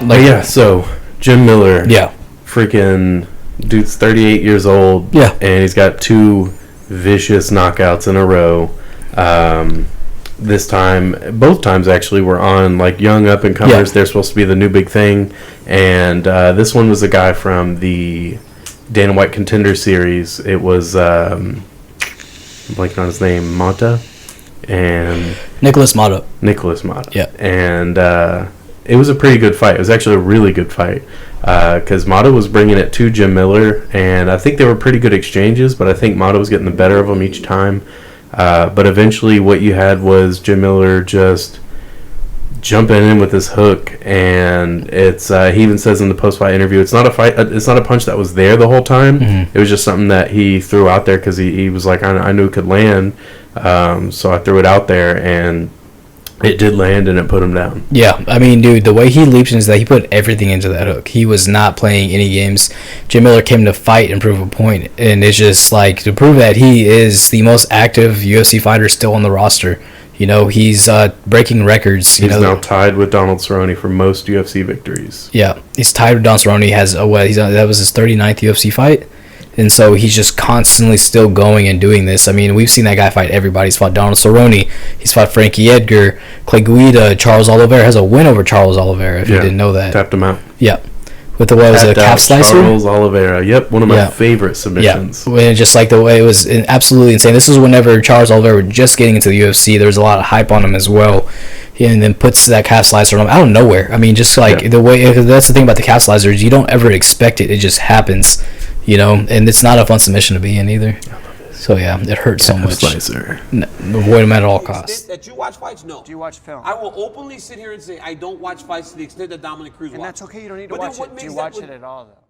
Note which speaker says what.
Speaker 1: Like,
Speaker 2: yeah, so Jim Miller.
Speaker 1: Yeah.
Speaker 2: Freaking dude's 38 years old.
Speaker 1: Yeah.
Speaker 2: And he's got 2 vicious knockouts in a row. This time, both times actually, were on like young up and comers. Yeah. They're supposed to be the new big thing. And this one was a guy from the Dana White Contender Series. It was, I'm blanking on his name, Motta. And
Speaker 1: Nikolas Motta.
Speaker 2: Yeah. And it was a pretty good fight. It was actually a really good fight because Motta was bringing it to Jim Miller, and I think they were pretty good exchanges, but I think Motta was getting the better of him each time. But eventually what you had was Jim Miller just jumping in with this hook, and it's he even says in the post-fight interview, it's not a punch that was there the whole time. Mm-hmm. It was just something that he threw out there because he was like, I knew it could land, so I threw it out there, and it did land, and it put him down.
Speaker 1: Yeah, I mean, dude, the way he leaps into that, he put everything into that hook. He was not playing any games. Jim Miller came to fight and prove a point, and it's just like to prove that he is the most active UFC fighter still on the roster. You know, he's breaking records.
Speaker 2: He's now tied with Donald Cerrone for most UFC victories.
Speaker 1: Yeah, he's tied with Donald Cerrone. That was his 39th UFC fight. And so he's just constantly still going and doing this. I mean, we've seen that guy fight everybody. He's fought Donald Cerrone. He's fought Frankie Edgar, Clay Guida. Charles Oliveira has a win over Charles Oliveira, if you didn't know that.
Speaker 2: Tapped him out.
Speaker 1: Yeah. With the way it was a calf slicer.
Speaker 2: Charles Oliveira. Yep, one of my favorite submissions.
Speaker 1: Yeah, and just like the way it was absolutely insane. This is whenever Charles Oliveira was just getting into the UFC. There was a lot of hype on him as well. And then puts that calf slicer on him out of nowhere. I mean, just like the way, that's the thing about the calf slicer is you don't ever expect it. It just happens, you know, and it's not a fun submission to be in either. So, yeah, it hurts so much.
Speaker 2: Slicer.
Speaker 1: Avoid them at all costs.
Speaker 3: That you watch fights? No.
Speaker 4: Do you watch film?
Speaker 3: I will openly sit here and say I don't watch fights to the extent that Dominic Cruz watches.
Speaker 4: And that's okay. You don't need to watch it. Do you watch it at all, though?